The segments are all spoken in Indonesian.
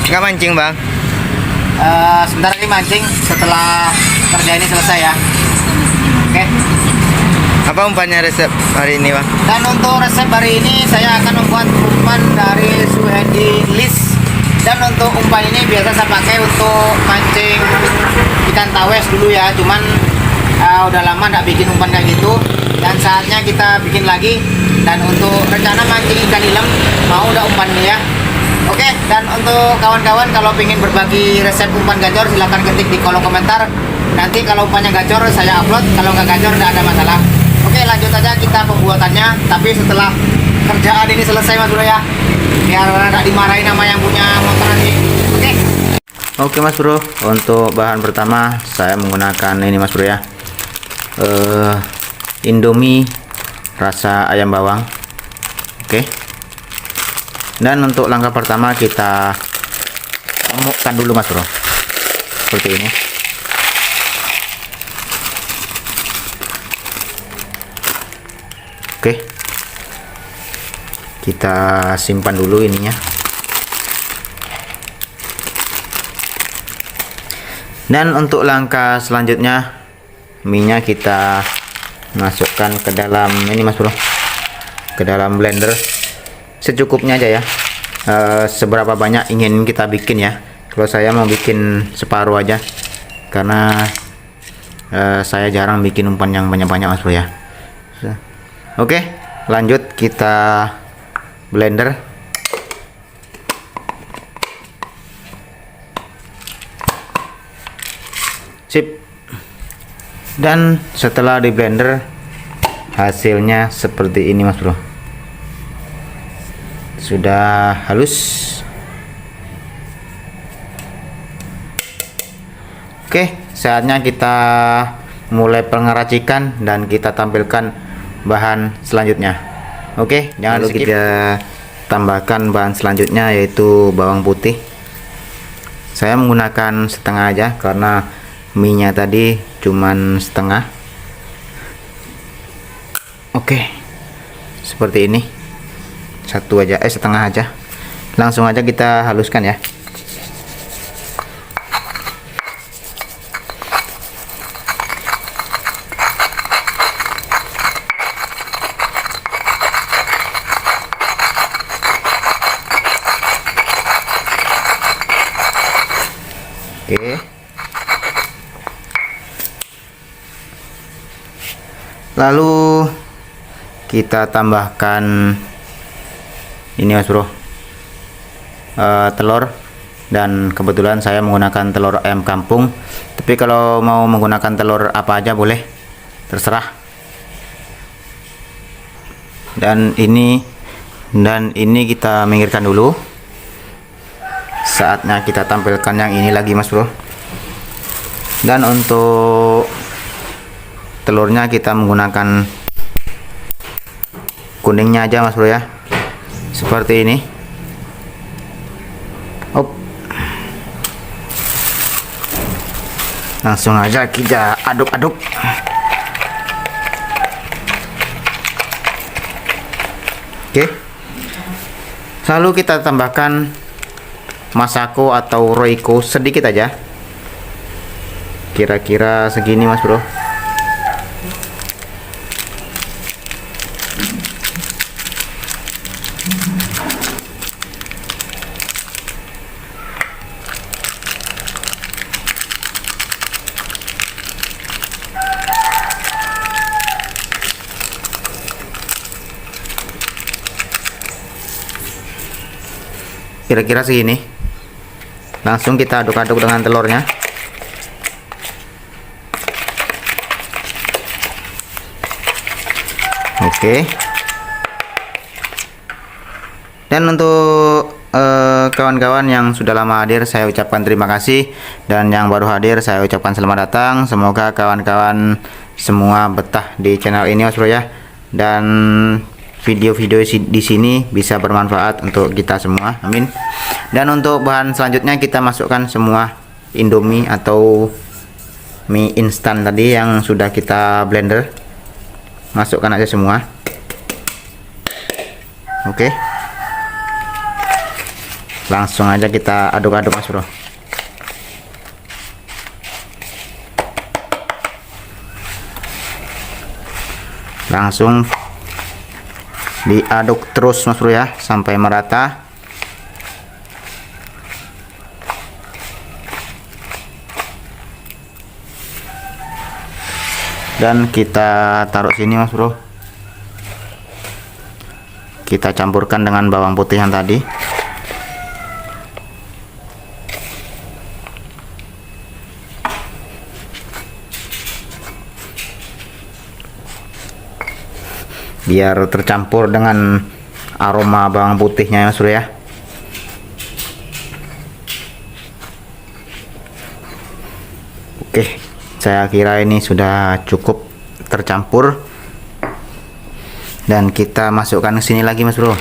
Nggak mancing bang? Sebentar lagi mancing setelah kerja ini selesai ya. Oke. Apa umpannya resep hari ini bang? Dan untuk resep hari ini saya akan membuat umpan dari Suhedi Lis. Dan untuk umpan ini biasa saya pakai untuk mancing ikan tawes dulu ya. Cuman udah lama nggak bikin umpan kayak gitu. Dan saatnya kita bikin lagi. Dan untuk rencana mancing ikan ilem mau udah umpannya ya. Oke, dan untuk kawan-kawan kalau ingin berbagi resep umpan gacor silahkan ketik di kolom komentar. Nanti kalau umpannya gacor saya upload, kalau nggak gacor nggak ada masalah. Oke, lanjut aja kita pembuatannya. Tapi setelah kerjaan ini selesai Mas Bro ya, biar nggak dimarahin sama yang punya motor nanti. Oke. Oke Mas Bro, untuk bahan pertama saya menggunakan ini Mas Bro ya, Indomie rasa ayam bawang. Oke. Dan untuk langkah pertama kita remukkan dulu Mas Bro, seperti ini. Oke, kita simpan dulu ininya. Dan untuk langkah selanjutnya, minyak kita masukkan ke dalam ini Mas Bro, ke dalam blender secukupnya aja ya. Seberapa banyak ingin kita bikin ya. Kalau saya mau bikin separuh aja, karena saya jarang bikin umpan yang banyak-banyak Mas Bro ya. Oke, lanjut kita blender. Sip. Dan setelah di blender hasilnya seperti ini Mas Bro, sudah halus. Oke, saatnya kita mulai pengeracikan dan kita tampilkan bahan selanjutnya. Oke, jangan lupa kita tambahkan bahan selanjutnya, yaitu bawang putih. Saya menggunakan setengah aja karena minyak tadi cuman setengah. Oke, seperti ini. Satu aja, setengah aja. Langsung aja kita haluskan ya. Oke. Lalu kita tambahkan ini Mas Bro, telur. Dan kebetulan saya menggunakan telur ayam kampung, tapi kalau mau menggunakan telur apa aja boleh, terserah. Dan ini kita minggirkan dulu. Saatnya kita tampilkan yang ini lagi Mas Bro. Dan untuk telurnya kita menggunakan kuningnya aja Mas Bro ya, seperti ini. Langsung aja kita aduk-aduk. Oke, lalu kita tambahkan masako atau roiko sedikit aja, kira-kira segini Mas Bro. Kira-kira segini. Langsung kita aduk-aduk dengan telurnya. Oke. Dan untuk kawan-kawan yang sudah lama hadir, saya ucapkan terima kasih. Dan yang baru hadir, saya ucapkan selamat datang. Semoga kawan-kawan semua betah di channel ini Mas Bro ya. Dan video-video di sini bisa bermanfaat untuk kita semua, amin. Dan untuk bahan selanjutnya kita masukkan semua Indomie atau mie instan tadi yang sudah kita blender. Masukkan aja semua. Oke. Langsung aja kita aduk-aduk Mas Bro. Langsung diaduk terus Mas Bro ya, sampai merata. Dan kita taruh sini Mas Bro. Kita campurkan dengan bawang putih yang tadi. Biar tercampur dengan aroma bawang putihnya Mas Bro ya. Oke, saya kira ini sudah cukup tercampur, dan kita masukkan ke sini lagi Mas Bro.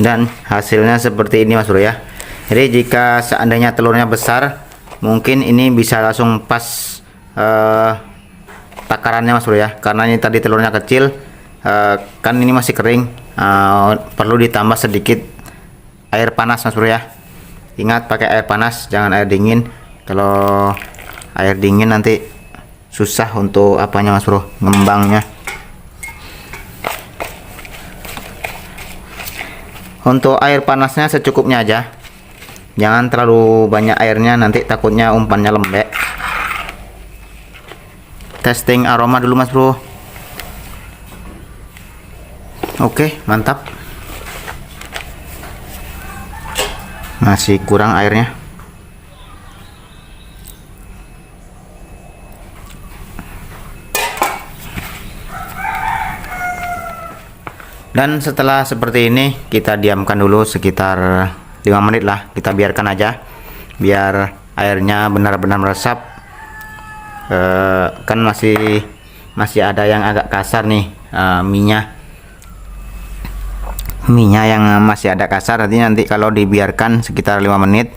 Dan hasilnya seperti ini Mas Bro ya. Jadi jika seandainya telurnya besar, mungkin ini bisa langsung pas takarannya Mas Bro ya. Karena ini tadi telurnya kecil, kan ini masih kering, perlu ditambah sedikit air panas Mas Bro ya. Ingat pakai air panas, jangan air dingin. Kalau air dingin nanti susah untuk apanya Mas Bro, ngembangnya. Untuk air panasnya secukupnya aja, jangan terlalu banyak airnya, nanti takutnya umpannya lembek. Testing aroma dulu Mas Bro. Oke, mantap. Masih kurang airnya. Dan setelah seperti ini, kita diamkan dulu sekitar 5 menit lah. Kita biarkan aja biar airnya benar-benar meresap. Kan masih ada yang agak kasar nih, minyak yang masih ada kasar. Nanti kalau dibiarkan sekitar 5 menit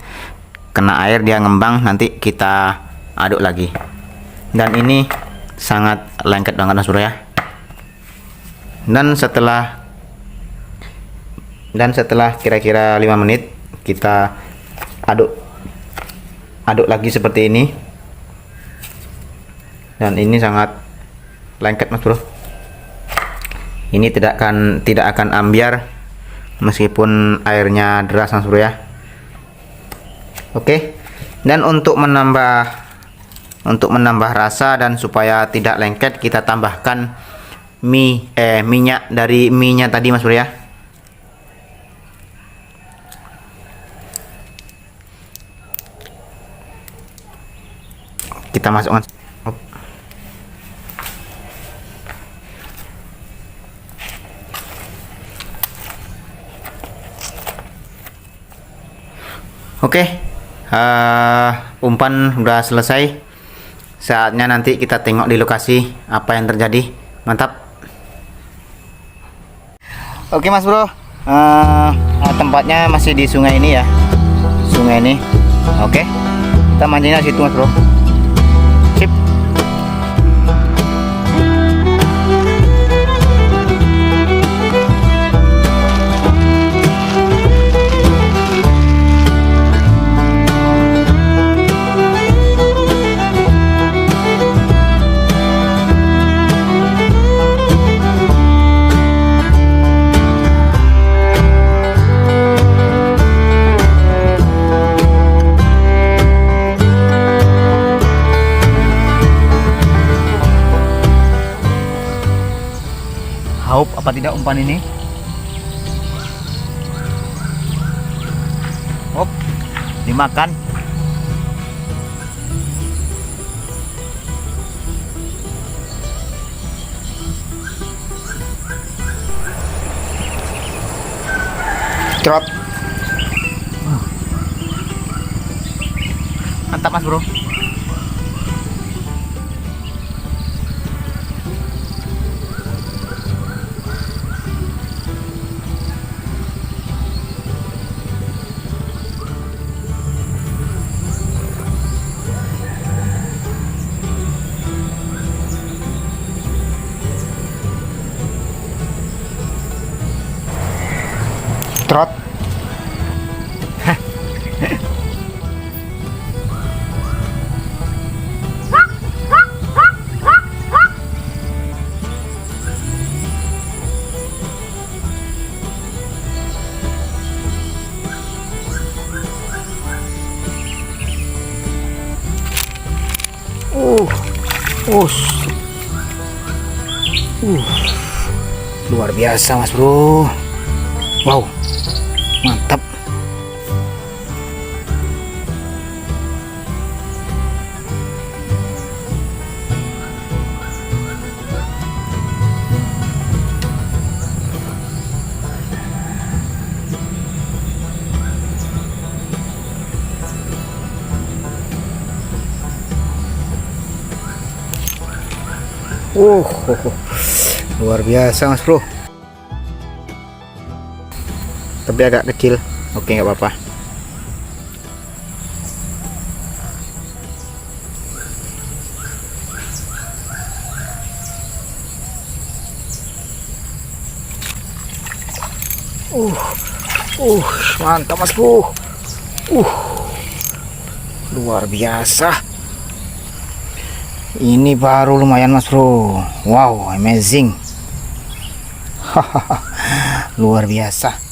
kena air, dia ngembang, nanti kita aduk lagi. Dan ini sangat lengket banget Mas Bro ya. Dan setelah kira-kira 5 menit kita aduk lagi seperti ini. Dan ini sangat lengket Mas Bro. Ini tidak akan ambiar meskipun airnya deras Mas Bro ya. Oke. Dan untuk menambah rasa dan supaya tidak lengket, kita tambahkan minyak dari mie-nya tadi Mas Bro ya. Kita masukkan. Oke, umpan udah selesai. Saatnya nanti kita tengok di lokasi apa yang terjadi. Mantap. Oke Mas Bro, tempatnya masih di sungai ini ya. Sungai ini. Oke, kita mancingnya situ Mas Bro. Sip. Haup apa tidak umpan ini? Hop, dimakan. Cerot. Mantap Mas Bro. Trot. Us. Luar biasa Mas Bro. Wow, mantap. Luar biasa Mas Bro. Tapi agak kecil. Oke, nggak apa-apa. Mantap Mas Bro. Luar biasa. Ini baru lumayan Mas Bro. Wow, amazing. Luar biasa.